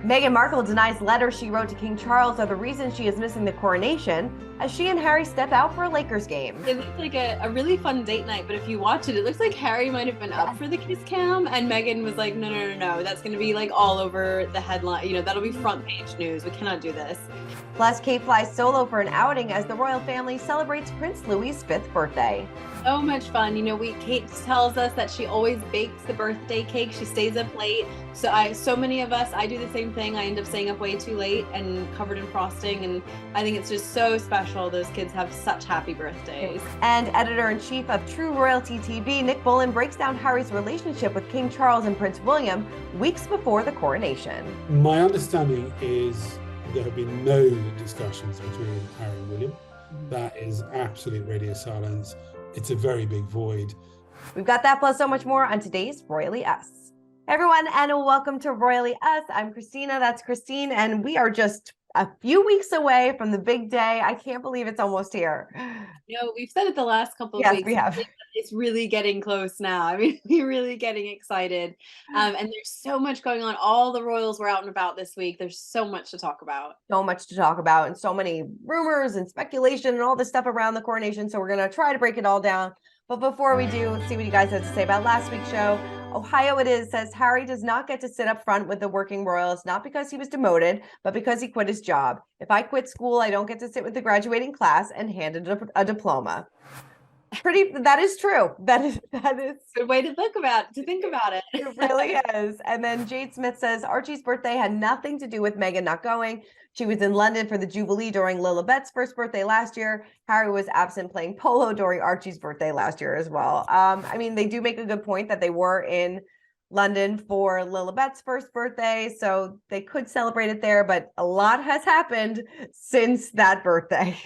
Meghan Markle denies letters she wrote to King Charles are the reason she is missing the coronation as she and Harry step out for a Lakers game. It looked like a really fun date night, but if you watch it, it looks like Harry might have been up for the kiss cam, and Meghan was like, no, no, no, no, that's going to be like all over the headline. That'll be front page news. We cannot do this. Plus, Kate flies solo for an outing as the royal family celebrates Prince Louis's 5th birthday. So much fun. Kate tells us that she always bakes the birthday cake. She stays up late. So many of us, I do the same thing. I end up staying up way too late and covered in frosting. And I think it's just so special. Those kids have such happy birthdays. And editor-in-chief of True Royalty TV, Nick Bullen, breaks down Harry's relationship with King Charles and Prince William weeks before the coronation. My understanding is there have been no discussions between Harry and William. That is absolute radio silence. It's a very big void. We've got that plus so much more on today's Royally Us. Hey everyone, and welcome to Royally Us. I'm Christina, that's Christine, and we are just a few weeks away from the big day. I can't believe it's almost here. We've said it the last couple of yes, weeks. We have. It's really getting close now. I mean, we're really getting excited. And there's so much going on. All the royals were out and about this week. There's so much to talk about. So much to talk about, and so many rumors and speculation and all this stuff around the coronation. So we're going to try to break it all down. But before we do, let's see what you guys have to say about last week's show. Ohio It Is says Harry does not get to sit up front with the working royals, not because he was demoted, but because he quit his job. If I quit school, I don't get to sit with the graduating class and handed a diploma. That is true. That is good way to think about it. It really is. And then Jade Smith says Archie's birthday had nothing to do with Meghan not going. She was in London for the Jubilee during Lilibet's first birthday last year. Harry was absent playing polo during Archie's birthday last year as well. I mean, they do make a good point that they were in London for Lilibet's first birthday, so they could celebrate it there, but a lot has happened since that birthday.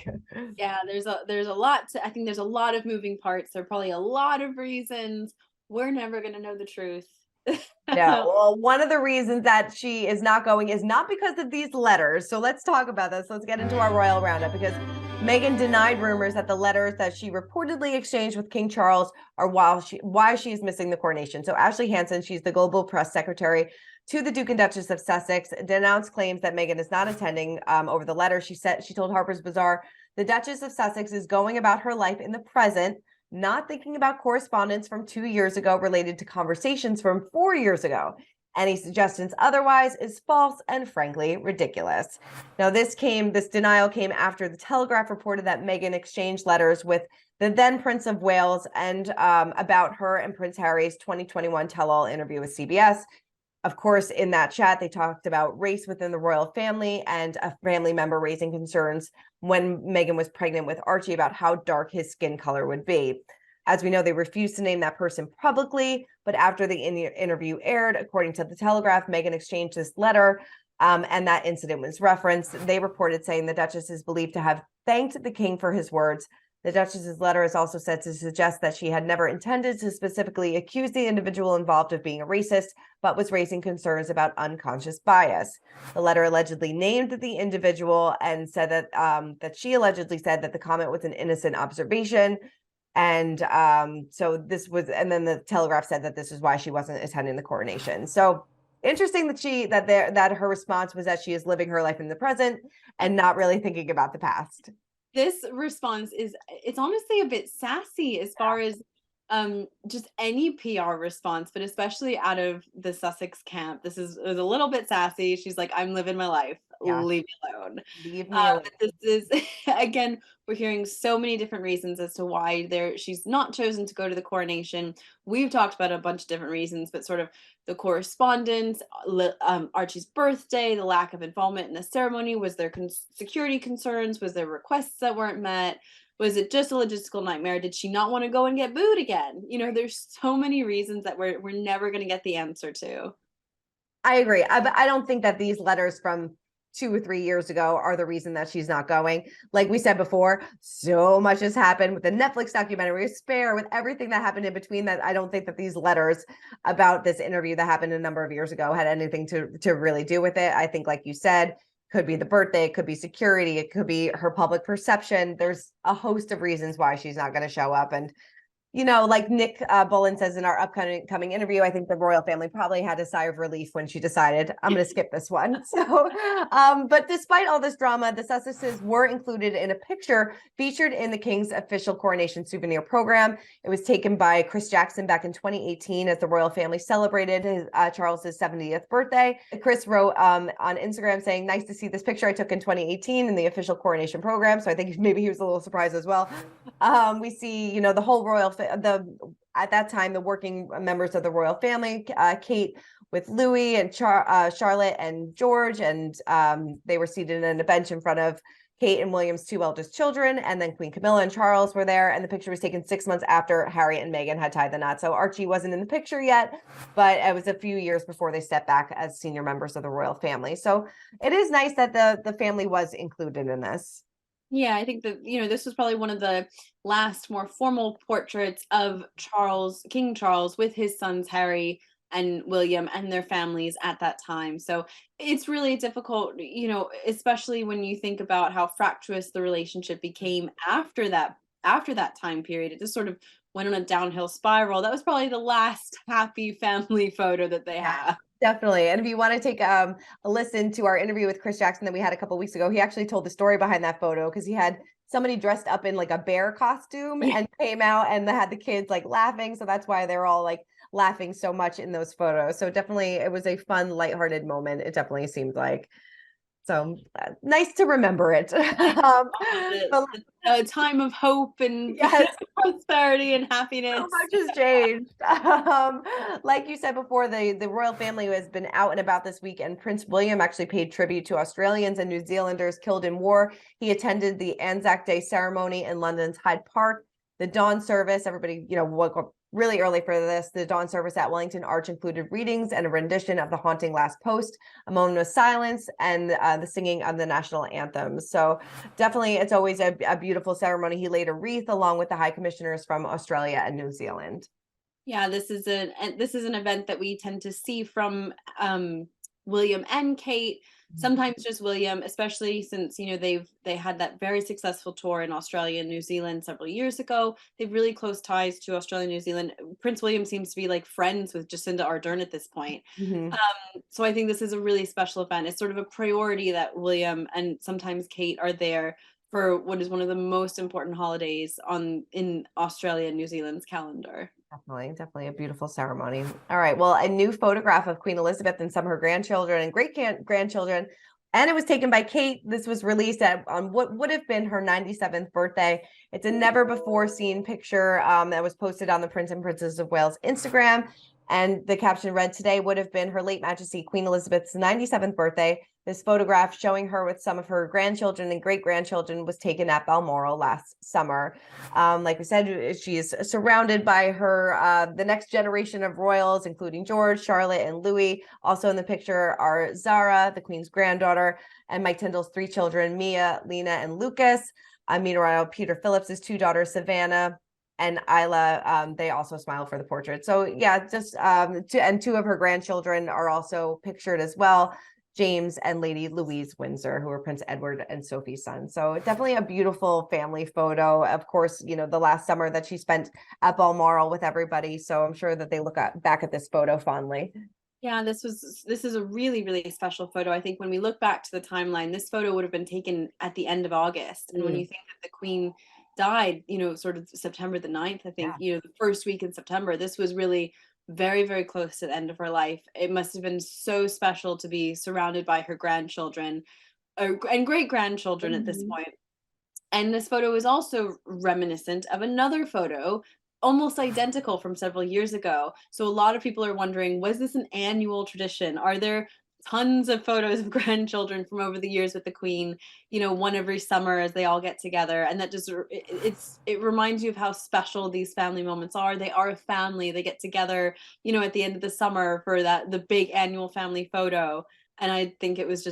Yeah, there's a lot I think there's a lot of moving parts. There are probably a lot of reasons. We're never going to know the truth. No, well, one of the reasons that she is not going is not because of these letters. So let's talk about this. Let's get into our royal roundup, because Meghan denied rumors that the letters that she reportedly exchanged with King Charles are why she is missing the coronation. So Ashley Hansen, she's the global press secretary to the Duke and Duchess of Sussex, denounced claims that Meghan is not attending over the letter. She told Harper's Bazaar, the Duchess of Sussex is going about her life in the present, not thinking about correspondence from 2 years ago related to conversations from 4 years ago. Any suggestions otherwise is false and frankly ridiculous. Now, this denial came after the Telegraph reported that Meghan exchanged letters with the then Prince of Wales and about her and Prince Harry's 2021 tell-all interview with CBS. Of course, in that chat, they talked about race within the royal family and a family member raising concerns when Meghan was pregnant with Archie about how dark his skin color would be. As we know, they refused to name that person publicly, but after the interview aired, according to the Telegraph, Meghan exchanged this letter, and that incident was referenced. They reported saying the Duchess is believed to have thanked the king for his words. The Duchess's letter is also said to suggest that she had never intended to specifically accuse the individual involved of being a racist, but was raising concerns about unconscious bias. The letter allegedly named the individual and said that she allegedly said that the comment was an innocent observation. And so this was, and then the Telegraph said that this is why she wasn't attending the coronation. So interesting that her response was that she is living her life in the present and not really thinking about the past. This response it's honestly a bit sassy as far as just any PR response, but especially out of the Sussex camp. It was a little bit sassy. She's like, I'm living my life. Yeah. Leave me alone. Leave me alone. This is, again, we're hearing so many different reasons as to why she's not chosen to go to the coronation. We've talked about a bunch of different reasons, but sort of the correspondence, Archie's birthday, the lack of involvement in the ceremony. Was there security concerns? Was there requests that weren't met? Was it just a logistical nightmare? Did she not want to go and get booed again? There's so many reasons that we're never going to get the answer to. I agree. I don't think that these letters from 2 or 3 years ago are the reason that she's not going. Like we said before, so much has happened with the Netflix documentary Spare, with everything that happened in between, that I don't think that these letters about this interview that happened a number of years ago had anything to really do with it. I think, like you said, could be the birthday, it could be security, it could be her public perception. There's a host of reasons why she's not going to show up. And you know, like Nick Bullen says in our upcoming interview, I think the royal family probably had a sigh of relief when she decided, I'm going to skip this one. So, but despite all this drama, the Sussexes were included in a picture featured in the King's official coronation souvenir program. It was taken by Chris Jackson back in 2018 as the royal family celebrated Charles's 70th birthday. Chris wrote on Instagram saying, nice to see this picture I took in 2018 in the official coronation program. So I think maybe he was a little surprised as well. We see, you know, the whole royal at that time, the working members of the royal family, Kate with Louis and Charlotte and George, and they were seated in a bench in front of Kate and William's two eldest children, and then Queen Camilla and Charles were there, and the picture was taken 6 months after Harry and Meghan had tied the knot. So Archie wasn't in the picture yet, but it was a few years before they stepped back as senior members of the royal family. So it is nice that the family was included in this. Yeah, I think that, you know, this was probably one of the last more formal portraits of King Charles with his sons Harry and William and their families at that time. So it's really difficult, you know, especially when you think about how fractious the relationship became after that time period. It just sort of went on a downhill spiral. That was probably the last happy family photo that they have. Definitely. And if you want to take a listen to our interview with Chris Jackson that we had a couple weeks ago, he actually told the story behind that photo because he had somebody dressed up in like a bear costume and came out and had the kids like laughing. So that's why they're all like laughing so much in those photos. So definitely it was a fun, lighthearted moment. It definitely seemed like. So nice to remember it. A time of hope and yes. prosperity and happiness. So much has changed. Like you said before, the royal family has been out and about this week, and Prince William actually paid tribute to Australians and New Zealanders killed in war. He attended the Anzac Day ceremony in London's Hyde Park. The dawn service, everybody, you know, woke up really early for this. The dawn service at Wellington Arch included readings and a rendition of The Haunting Last Post, a moment of silence, and the singing of the national anthem. So definitely, it's always a beautiful ceremony. He laid a wreath along with the high commissioners from Australia and New Zealand. Yeah, this is an event that we tend to see from William and Kate. Sometimes just William, especially since, you know, they had that very successful tour in Australia and New Zealand several years ago. They've really close ties to Australia and New Zealand. Prince William seems to be like friends with Jacinda Ardern at this point. So I think this is a really special event. It's sort of a priority that William and sometimes Kate are there for what is one of the most important holidays in Australia and New Zealand's calendar. Definitely a beautiful ceremony. All right. Well, a new photograph of Queen Elizabeth and some of her grandchildren and great-grandchildren, and it was taken by Kate. This was released on what would have been her 97th birthday. It's a never-before-seen picture that was posted on the Prince and Princess of Wales Instagram. And the caption read, today would have been Her Late Majesty Queen Elizabeth's 97th birthday. This photograph showing her with some of her grandchildren and great-grandchildren was taken at Balmoral last summer. Like we said, she is surrounded by her the next generation of royals, including George, Charlotte, and Louis. Also in the picture are Zara, the Queen's granddaughter, and Mike Tyndall's 3 children, Mia, Lena, and Lucas. Meanwhile, Peter Phillips's 2 daughters, Savannah and Isla, they also smile for the portrait. So yeah, just and 2 of her grandchildren are also pictured as well, James and Lady Louise Windsor, who are Prince Edward and Sophie's sons. So definitely a beautiful family photo. Of course, you know, the last summer that she spent at Balmoral with everybody. So I'm sure that they look back at this photo fondly. Yeah, this is a really, really special photo. I think when we look back to the timeline, this photo would have been taken at the end of August. And when you think that the Queen died, you know, sort of September the 9th, I think, you know, the first week in September, this was really very, very close to the end of her life. It must have been so special to be surrounded by her grandchildren and great-grandchildren at this point. And this photo is also reminiscent of another photo almost identical from several years ago. So a lot of people are wondering, was this an annual tradition? Are there tons of photos of grandchildren from over the years with the Queen, you know, one every summer as they all get together? And that just, it reminds you of how special these family moments are. They are a family. They get together, you know, at the end of the summer for the big annual family photo. And I think it was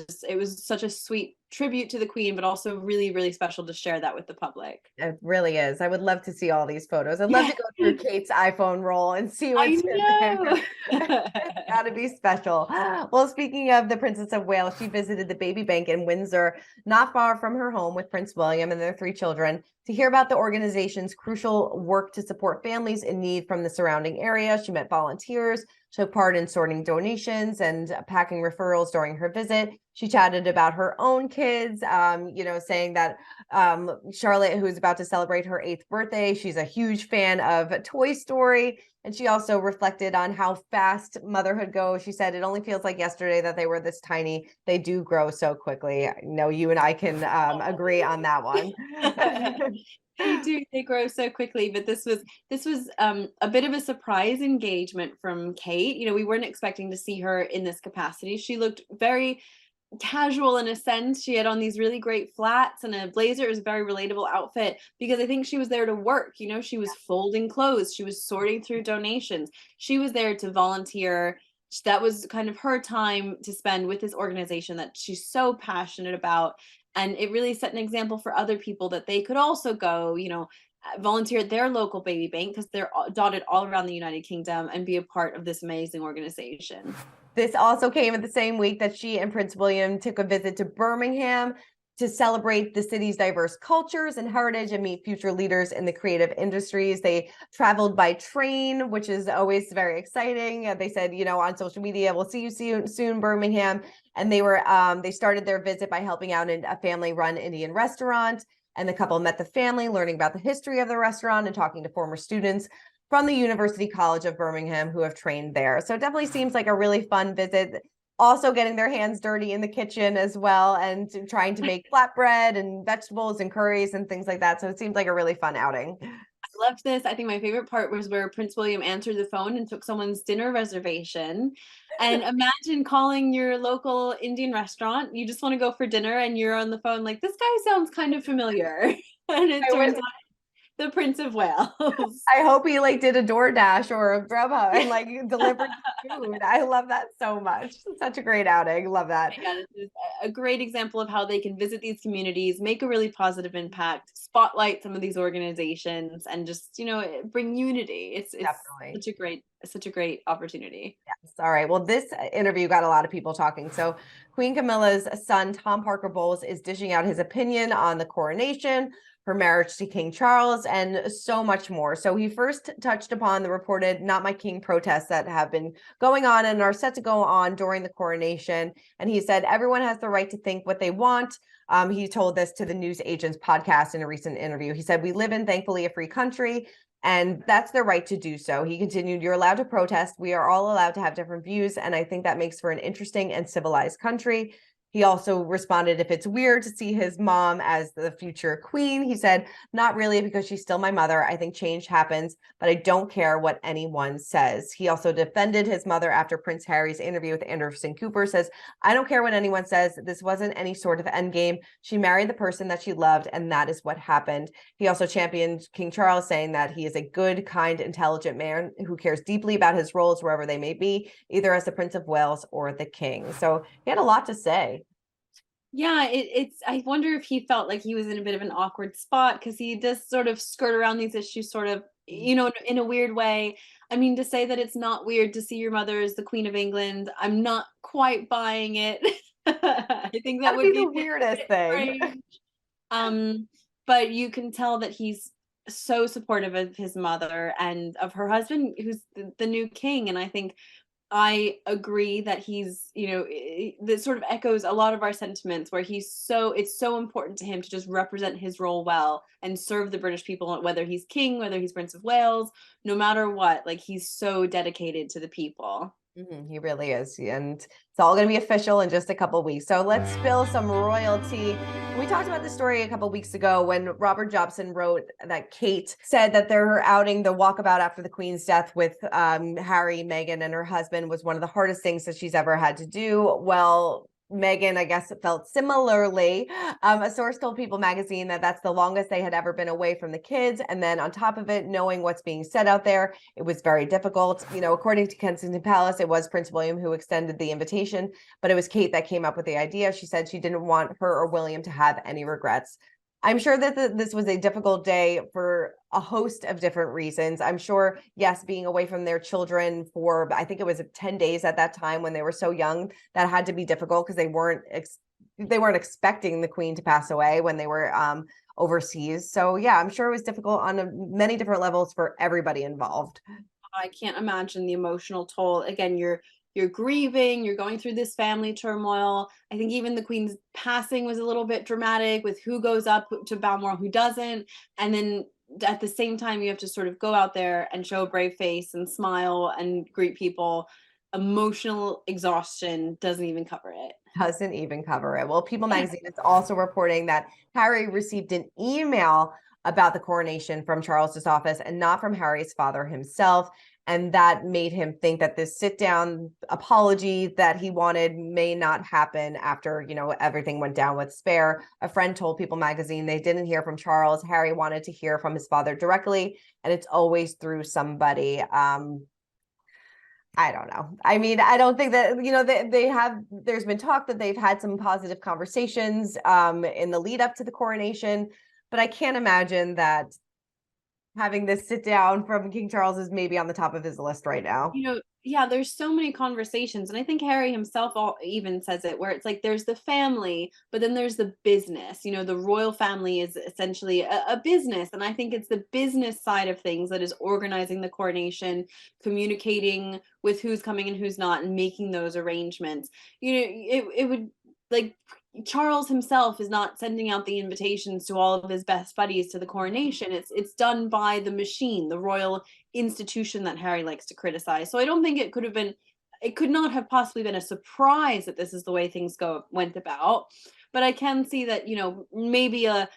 such a sweet tribute to the Queen, but also really, really special to share that with the public. It really is. I would love to see all these photos. I'd love to go through Kate's iPhone roll and see what's in there. It's got to be special. Well, speaking of the Princess of Wales, she visited the baby bank in Windsor, not far from her home with Prince William and their 3 children, to hear about the organization's crucial work to support families in need from the surrounding area. She met volunteers, took part in sorting donations and packing referrals during her visit. She chatted about her own kids, saying that Charlotte, who's about to celebrate her 8th birthday, she's a huge fan of Toy Story. And she also reflected on how fast motherhood goes. She said, it only feels like yesterday that they were this tiny. They do grow so quickly. I know you and I can agree on that one. They do, they grow so quickly. But this was a bit of a surprise engagement from Kate. You know, we weren't expecting to see her in this capacity. She looked very casual in a sense. She had on these really great flats and a blazer. It was a very relatable outfit because I think she was there to work. You know, she was folding clothes, she was sorting through donations, she was there to volunteer. That was kind of her time to spend with this organization that she's so passionate about. And it really set an example for other people that they could also go, you know, volunteer at their local baby bank, because they're dotted all around the United Kingdom, and be a part of this amazing organization. This also came in the same week that she and Prince William took a visit to Birmingham to celebrate the city's diverse cultures and heritage and meet future leaders in the creative industries. They traveled by train, which is always very exciting. They said, you know, on social media, we'll see you soon, Birmingham. And they started their visit by helping out in a family-run Indian restaurant. And the couple met the family, learning about the history of the restaurant and talking to former students from the University College of Birmingham who have trained there. So it definitely seems like a really fun visit. Also getting their hands dirty in the kitchen as well, and trying to make flatbread and vegetables and curries and things like that. So it seems like a really fun outing. I loved this. I think my favorite part was where Prince William answered the phone and took someone's dinner reservation. And imagine calling your local Indian restaurant. You just want to go for dinner and you're on the phone like, this guy sounds kind of familiar. And it turns out the Prince of Wales. I hope he did a DoorDash or a Grubhub and delivered food. I love that so much. Such a great outing. Love that. Oh my God, it's a great example of how they can visit these communities, make a really positive impact, spotlight some of these organizations, and just, you know, bring unity. It's definitely such a great opportunity. Yes. All right. Well, this interview got a lot of people talking. So Queen Camilla's son, Tom Parker Bowles, is dishing out his opinion on the coronation, her marriage to King Charles, and so much more. So he first touched upon the reported Not My King protests that have been going on and are set to go on during the coronation. And he said, everyone has the right to think what they want. He told this to the News Agents podcast in a recent interview. He said, we live in, thankfully, a free country, and that's their right to do so. He continued, you're allowed to protest. We are all allowed to have different views. And I think that makes for an interesting and civilized country. He also responded, if it's weird to see his mom as the future queen, he said, not really, because she's still my mother. I think change happens, but I don't care what anyone says. He also defended his mother after Prince Harry's interview with Anderson Cooper, says, I don't care what anyone says. This wasn't any sort of endgame. She married the person that she loved, and that is what happened. He also championed King Charles, saying that he is a good, kind, intelligent man who cares deeply about his roles wherever they may be, either as the Prince of Wales or the King. So he had a lot to say. Yeah, I wonder if he felt like he was in a bit of an awkward spot, because he does sort of skirt around these issues sort of, you know, in a weird way. I mean, to say that it's not weird to see your mother as the Queen of England, I'm not quite buying it. I think that would be the weirdest thing. But you can tell that he's so supportive of his mother and of her husband, who's the new king. And I think I agree that he's, you know, that sort of echoes a lot of our sentiments, where it's so important to him to just represent his role well and serve the British people, whether he's king, whether he's Prince of Wales, no matter what. Like, he's so dedicated to the people. He really is. And it's all going to be official in just a couple of weeks. So let's spill some royalty. We talked about this story a couple of weeks ago when Robert Jobson wrote that Kate said that their outing, the walkabout after the Queen's death with Harry, Meghan, and her husband was one of the hardest things that she's ever had to do. Well, Meghan, I guess, felt similarly. A source told People magazine that that's the longest they had ever been away from the kids. And then on top of it, knowing what's being said out there, it was very difficult. You know, according to Kensington Palace, it was Prince William who extended the invitation, but it was Kate that came up with the idea. She said she didn't want her or William to have any regrets. I'm sure that this was a difficult day for a host of different reasons. I'm sure, yes, being away from their children for, I think it was 10 days at that time when they were so young, that had to be difficult because they weren't expecting the Queen to pass away when they were overseas. So yeah, I'm sure it was difficult on many different levels for everybody involved. I can't imagine the emotional toll. Again, you're grieving, you're going through this family turmoil. I think even the Queen's passing was a little bit dramatic with who goes up to Balmoral, who doesn't. And then at the same time, you have to sort of go out there and show a brave face and smile and greet people. Emotional exhaustion doesn't even cover it. Doesn't even cover it. Well, People magazine is also reporting that Harry received an email about the coronation from Charles's office and not from Harry's father himself. And that made him think that this sit-down apology that he wanted may not happen after, you know, everything went down with Spare. A friend told People magazine they didn't hear from Charles. Harry wanted to hear from his father directly, and it's always through somebody. I don't know. I mean, I don't think that, you know, there's been talk that they've had some positive conversations in the lead up to the coronation, but I can't imagine that having this sit down from King Charles is maybe on the top of his list right now. You know, yeah, there's so many conversations. And I think Harry himself even says it, where it's like there's the family, but then there's the business. You know, the royal family is essentially a business. And I think it's the business side of things that is organizing the coronation, communicating with who's coming and who's not, and making those arrangements. You know, it would, like, Charles himself is not sending out the invitations to all of his best buddies to the coronation. It's done by the machine, the royal institution that Harry likes to criticize. So I don't think it could not have possibly been a surprise that this is the way things went about. But I can see that, you know, maybe a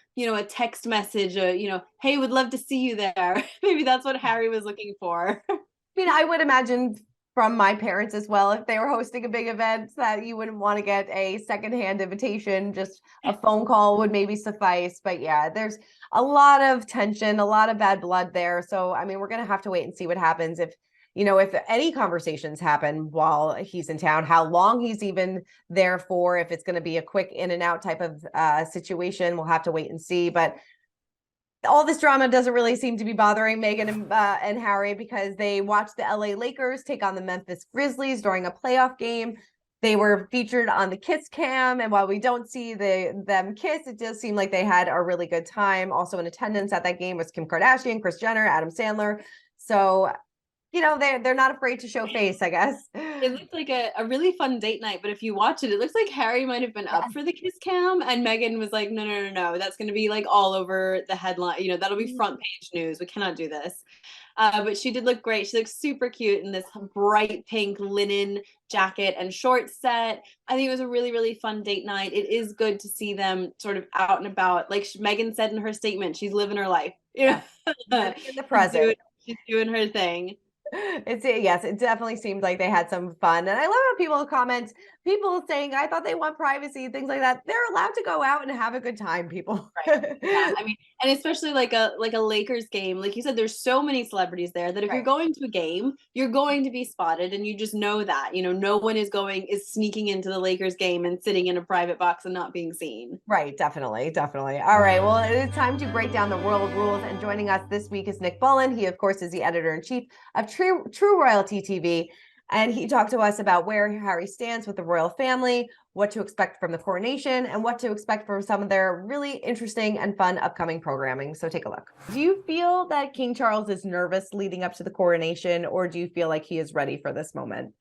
text message, hey, would love to see you there. Maybe that's what Harry was looking for. I mean, I would imagine from my parents as well, if they were hosting a big event, that you wouldn't want to get a secondhand invitation. Just a phone call would maybe suffice. But yeah, there's a lot of tension, a lot of bad blood there. So, I mean, we're going to have to wait and see what happens if any conversations happen while he's in town, how long he's even there for, if it's going to be a quick in and out type of situation. We'll have to wait and see. But all this drama doesn't really seem to be bothering Meghan and Harry, because they watched the LA Lakers take on the Memphis Grizzlies during a playoff game. They were featured on the kiss cam, and while we don't see them kiss, it does seem like they had a really good time. Also in attendance at that game was Kim Kardashian, Kris Jenner, Adam Sandler. So, you know, they're not afraid to show face, I guess. It looked like a really fun date night, but if you watch it, it looks like Harry might have been up for the kiss cam, and Meghan was like, no, that's going to be like all over the headline. You know, that'll be front page news. We cannot do this. But she did look great. She looks super cute in this bright pink linen jacket and short set. I think it was a really, really fun date night. It is good to see them sort of out and about. Like Meghan said in her statement, she's living her life. You know? In the present. She's doing her thing. Yes, it definitely seemed like they had some fun. And I love how people comment, people saying, I thought they want privacy, things like that. They're allowed to go out and have a good time, people. Right. Yeah, I mean, and especially like a Lakers game, like you said, there's so many celebrities there that if you're going to a game, you're going to be spotted, and you just know that, you know, no one is sneaking into the Lakers game and sitting in a private box and not being seen. Right, definitely. All right, well, it's time to break down the royal rules, and joining us this week is Nick Bullen. He, of course, is the editor-in-chief of True Royalty TV. And he talked to us about where Harry stands with the royal family, what to expect from the coronation, and what to expect from some of their really interesting and fun upcoming programming. So take a look. Do you feel that King Charles is nervous leading up to the coronation, or do you feel like he is ready for this moment?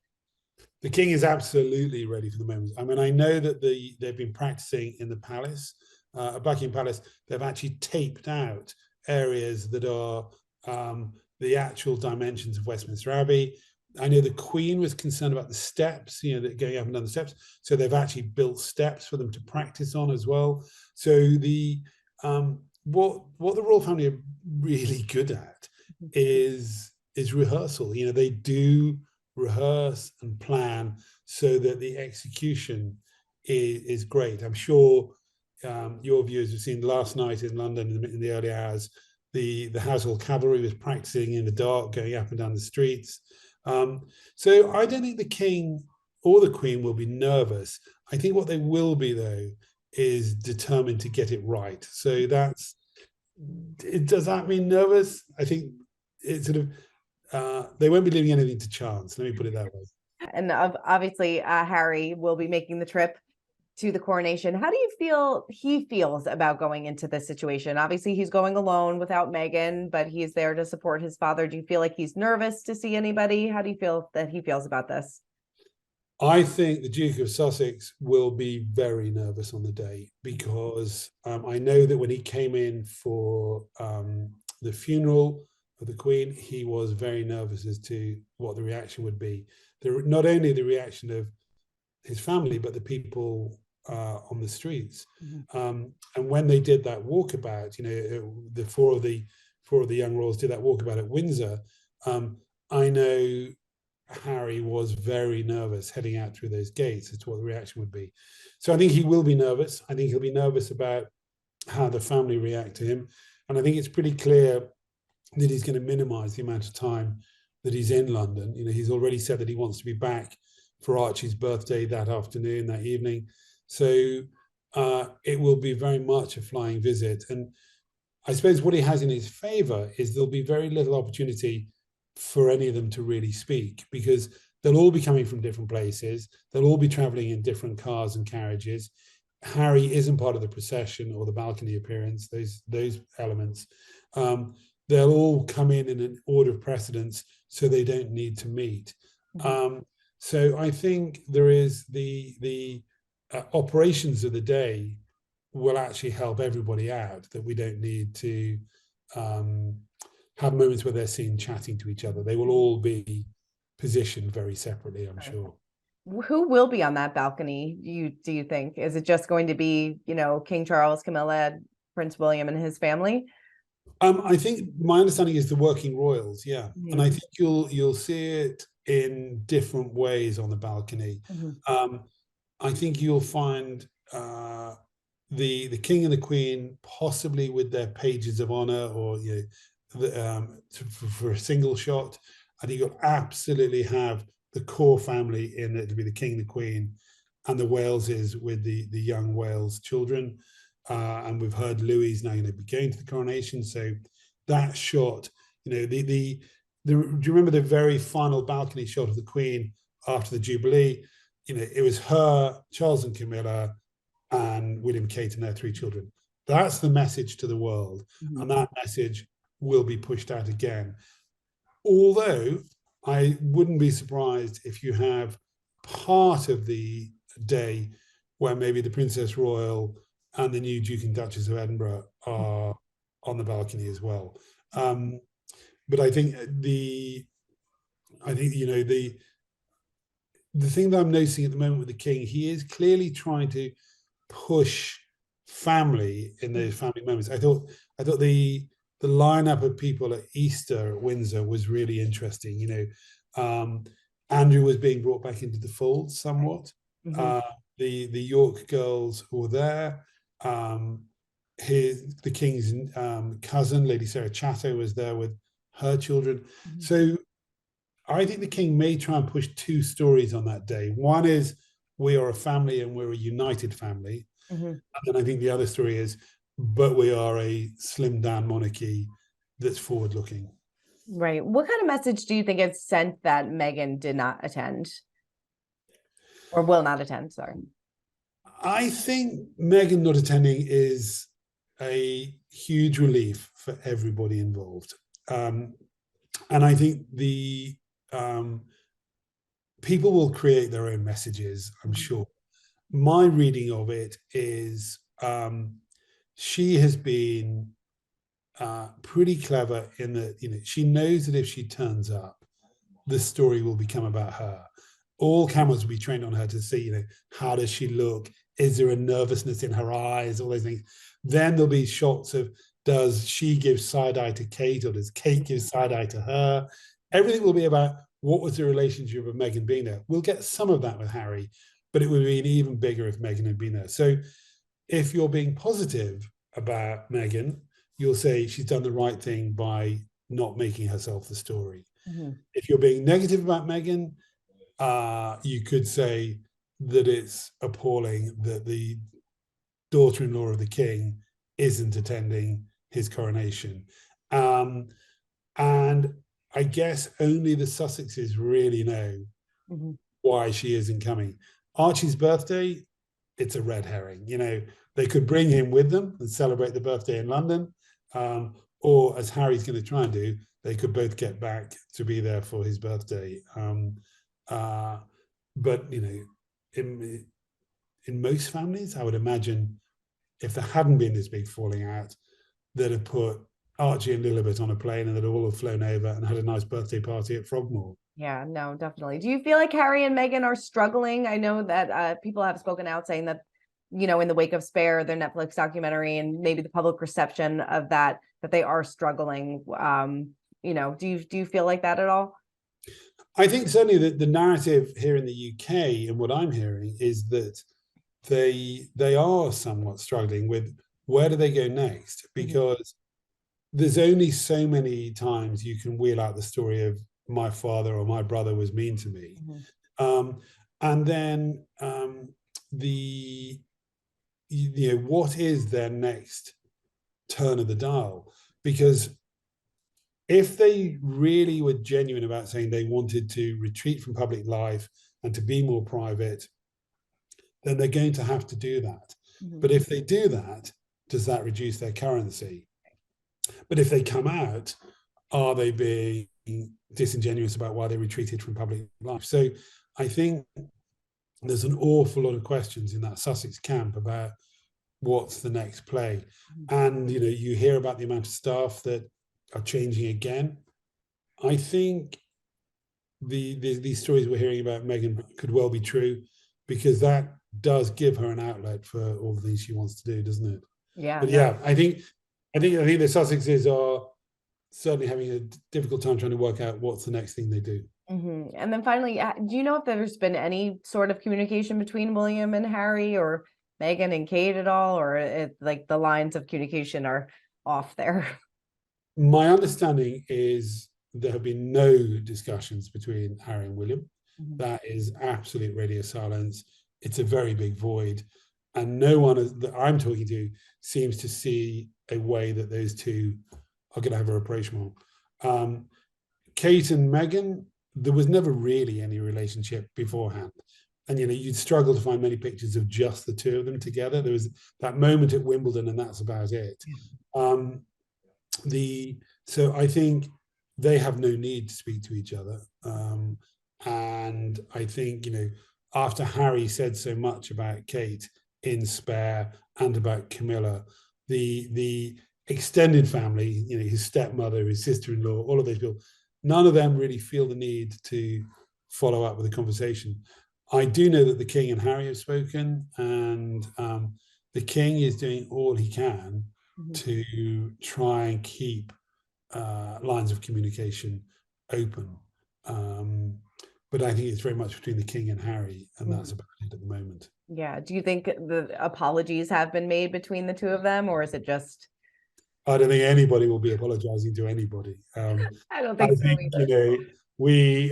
The king is absolutely ready for the moment. I mean, I know that they've been practicing in the palace, Buckingham Palace. They've actually taped out areas that are the actual dimensions of Westminster Abbey. I know the Queen was concerned about the steps, you know, that going up and down the steps. So they've actually built steps for them to practice on as well. So the what the royal family are really good at is rehearsal. You know, they do rehearse and plan so that the execution is great. I'm sure your viewers have seen last night in London in the early hours, the household cavalry was practicing in the dark, going up and down the streets. So I don't think the king or the queen will be nervous. I think what they will be, though, is determined to get it right. So does that mean nervous? I think it's sort of, they won't be leaving anything to chance. Let me put it that way. And obviously, Harry will be making the trip to the coronation. How do you feel he feels about going into this situation? Obviously, he's going alone without Meghan, but he's there to support his father. Do you feel like he's nervous to see anybody? How do you feel that he feels about this? I think the Duke of Sussex will be very nervous on the day, because I know that when he came in for the funeral of the Queen, he was very nervous as to what the reaction would be. Not only the reaction of his family, but the people on the streets. And when they did that walkabout, the four of the young royals did that walkabout at Windsor. I know Harry was very nervous heading out through those gates as to what the reaction would be. So I think he will be nervous. I think he'll be nervous about how the family react to him. And I think it's pretty clear that he's going to minimize the amount of time that he's in London. He's already said that he wants to be back for Archie's birthday that afternoon, that evening. So it will be very much a flying visit. And I suppose what he has in his favor is there'll be very little opportunity for any of them to really speak, because they'll all be coming from different places. They'll all be traveling in different cars and carriages. Harry isn't part of the procession or the balcony appearance, those elements. They'll all come in an order of precedence, so they don't need to meet. So I think there is the operations of the day will actually help everybody out, that we don't need to have moments where they're seen chatting to each other. They will all be positioned very separately, I'm sure. Who will be on that balcony, do you think? Is it just going to be, King Charles, Camilla, Prince William and his family? I think my understanding is the working royals, yeah. And I think you'll see it in different ways on the balcony. I think you'll find the king and the queen possibly with their pages of honor, or for a single shot. I think you'll absolutely have the core family in it to be the king, the queen, and the Waleses with the young Wales children. And we've heard Louis is now going to be going to the coronation. So that shot, do you remember the very final balcony shot of the Queen after the Jubilee? It was her, Charles and Camilla, and William, Kate, and their 3 children. That's the message to the world. And that message will be pushed out again. Although I wouldn't be surprised if you have part of the day where maybe the Princess Royal and the new Duke and Duchess of Edinburgh are on the balcony as well. But I think the thing that I'm noticing at the moment with the king, he is clearly trying to push family in those family moments. I thought the lineup of people at Easter at Windsor was really interesting. Andrew was being brought back into the fold somewhat. The York girls who were there. The king's cousin, Lady Sarah Chatto, was there with her children. So I think the king may try and push 2 stories on that day. One is we are a family and we're a united family. And then I think the other story is, but we are a slimmed down monarchy that's forward looking. Right. What kind of message do you think it's sent that Meghan did not attend, or will not attend? Sorry. I think Meghan not attending is a huge relief for everybody involved. And I think the people will create their own messages, I'm sure. My reading of it is she has been pretty clever in that, she knows that if she turns up, the story will become about her. All cameras will be trained on her to see, how does she look? Is there a nervousness in her eyes? All those things. Then there'll be shots of, does she give side eye to Kate, or does Kate give side eye to her? Everything will be about what was the relationship of Meghan being there. We'll get some of that with Harry, but it would have been even bigger if Meghan had been there. So if you're being positive about Meghan, you'll say she's done the right thing by not making herself the story. If you're being negative about Meghan, you could say that it's appalling that the daughter-in-law of the king isn't attending his coronation. And I guess only the Sussexes really know why she isn't coming. Archie's birthday, it's a red herring. You know, they could bring him with them and celebrate the birthday in London, or as Harry's going to try and do, they could both get back to be there for his birthday. But you know, in most families, I would imagine if there hadn't been this big falling out, they'd have put Archie and Lilibet on a plane and they'd all have flown over and had a nice birthday party at Frogmore. Yeah, no, definitely. Do you feel like Harry and Meghan are struggling? I know that people have spoken out saying that, you know, in the wake of Spare, their Netflix documentary, and maybe the public reception of that they are struggling. You know, do you feel like that at all? I think certainly that the narrative here in the UK and what I'm hearing is that they are somewhat struggling with where do they go next, because there's only so many times you can wheel out the story of my father or my brother was mean to me. And then you know, what is their next turn of the dial? Because if they really were genuine about saying they wanted to retreat from public life and to be more private, then they're going to have to do that. But if they do that, does that reduce their currency? But if they come out, are they being disingenuous about why they retreated from public life? So I think there's an awful lot of questions in that Sussex camp about what's the next play. And, you know, you hear about the amount of staff that are changing again. I think these stories we're hearing about Meghan could well be true, because that does give her an outlet for all the things she wants to do, doesn't it? Yeah. But yeah, I think the Sussexes are certainly having a difficult time trying to work out what's the next thing they do. And then finally, do you know if there's been any sort of communication between William and Harry or Meghan and Kate at all, or like the lines of communication are off there? My understanding is there have been no discussions between Harry and William. That is absolute radio silence. It's a very big void. And no one that I'm talking to seems to see a way that those two are going to have a rapprochement. Kate and Meghan, there was never really any relationship beforehand. And, you know, you'd struggle to find many pictures of just the two of them together. There was that moment at Wimbledon, and that's about it. So I think they have no need to speak to each other. And I think, you know, after Harry said so much about Kate in Spare and about Camilla, the extended family, you know, his stepmother, his sister-in-law, all of those people, none of them really feel the need to follow up with a conversation. I do know that the King and Harry have spoken, and the King is doing all he can to try and keep lines of communication open. But I think it's very much between the King and Harry, and that's about it at the moment. Yeah. Do you think the apologies have been made between the two of them, or is it just? I don't think anybody will be apologizing to anybody. I don't think so either. You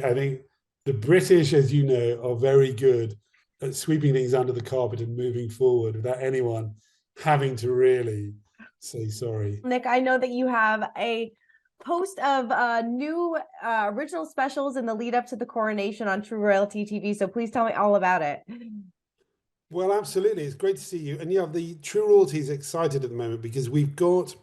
know, I think the British, as you know, are very good at sweeping things under the carpet and moving forward without anyone having to really say sorry. Nick, I know that you have a post of new original specials in the lead up to the coronation on True Royalty TV. So please tell me all about it. Well, absolutely. It's great to see you. And yeah, the True Royalty is excited at the moment because we've got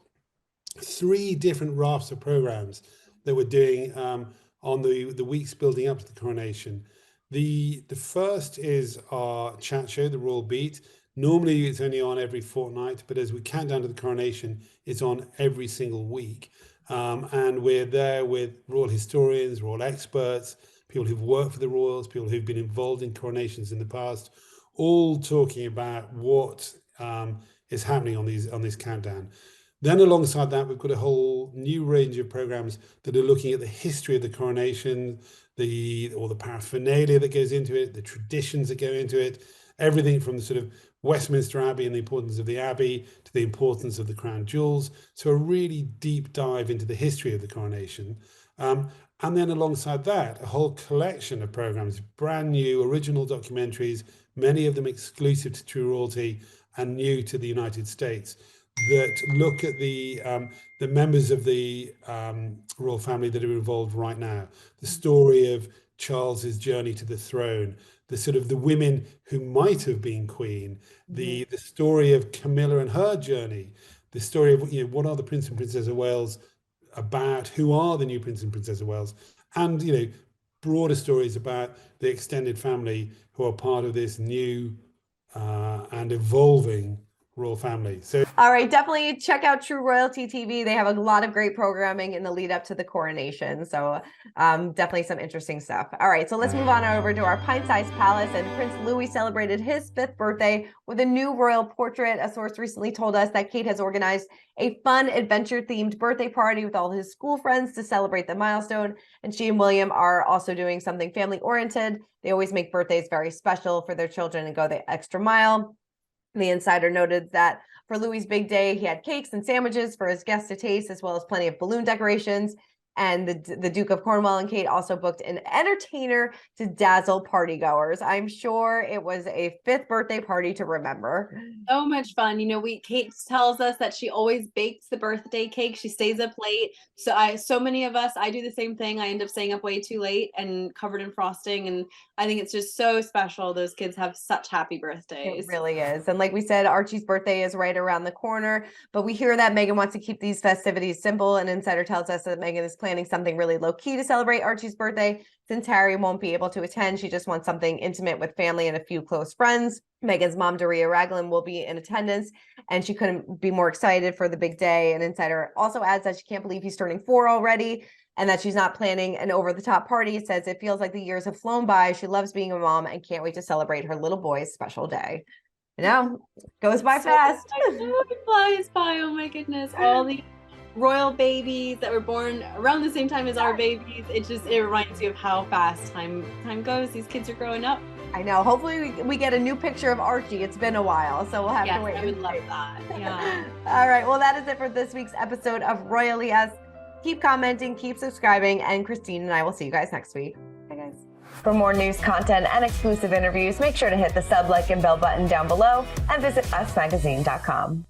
3 different rafts of programs that we're doing on the weeks building up to the coronation. The first is our chat show, The Royal Beat. Normally it's only on every fortnight, but as we count down to the coronation, it's on every single week. And we're there with royal historians, royal experts, people who've worked for the royals, people who've been involved in coronations in the past, all talking about what is happening on this countdown. Then alongside that, we've got a whole new range of programs that are looking at the history of the coronation, all the paraphernalia that goes into it, the traditions that go into it, everything from the sort of Westminster Abbey and the importance of the Abbey to the importance of the crown jewels. So a really deep dive into the history of the coronation. And then alongside that, a whole collection of programs, brand new original documentaries, many of them exclusive to True Royalty and new to the United States, that look at the members of the royal family that are involved right now. The story of Charles's journey to the throne, the sort of the women who might have been queen, the story of Camilla and her journey, the story of, you know, what are the Prince and Princess of Wales about, who are the new Prince and Princess of Wales, and, you know, broader stories about the extended family who are part of this new and evolving royal family. So all right, definitely check out True Royalty TV. They have a lot of great programming in the lead up to the coronation. So definitely some interesting stuff. All right, so let's move on over to our pint-sized palace. And Prince Louis celebrated his 5th birthday with a new royal portrait. A source recently told us that Kate has organized a fun adventure-themed birthday party with all his school friends to celebrate the milestone. And she and William are also doing something family-oriented. They always make birthdays very special for their children and go the extra mile. The insider noted that for Louis' big day, he had cakes and sandwiches for his guests to taste, as well as plenty of balloon decorations. And the Duke of Cornwall and Kate also booked an entertainer to dazzle partygoers. I'm sure it was a 5th birthday party to remember. So much fun. You know, Kate tells us that she always bakes the birthday cake. She stays up late. So many of us, I do the same thing. I end up staying up way too late and covered in frosting. And I think it's just so special. Those kids have such happy birthdays. It really is. And like we said, Archie's birthday is right around the corner, but we hear that Meghan wants to keep these festivities simple. An insider tells us that Meghan is planning something really low key to celebrate Archie's birthday. Since Harry won't be able to attend, she just wants something intimate with family and a few close friends. Meghan's mom, Doria Raglan, will be in attendance, and she couldn't be more excited for the big day. An insider also adds that she can't believe he's turning 4 already, and that she's not planning an over-the-top party. It says it feels like the years have flown by. She loves being a mom and can't wait to celebrate her little boy's special day. You know, goes by fast. I know, it flies by. Oh my goodness. All the royal babies that were born around the same time as our babies. It reminds you of how fast time goes. These kids are growing up. I know. Hopefully we get a new picture of Archie. It's been a while, so we'll have to wait. I would love that. Yeah. All right. Well, that is it for this week's episode of Royally Us. Keep commenting, keep subscribing, and Christine and I will see you guys next week. Bye, guys. For more news, content, and exclusive interviews, make sure to hit the sub, like, and bell button down below and visit usmagazine.com.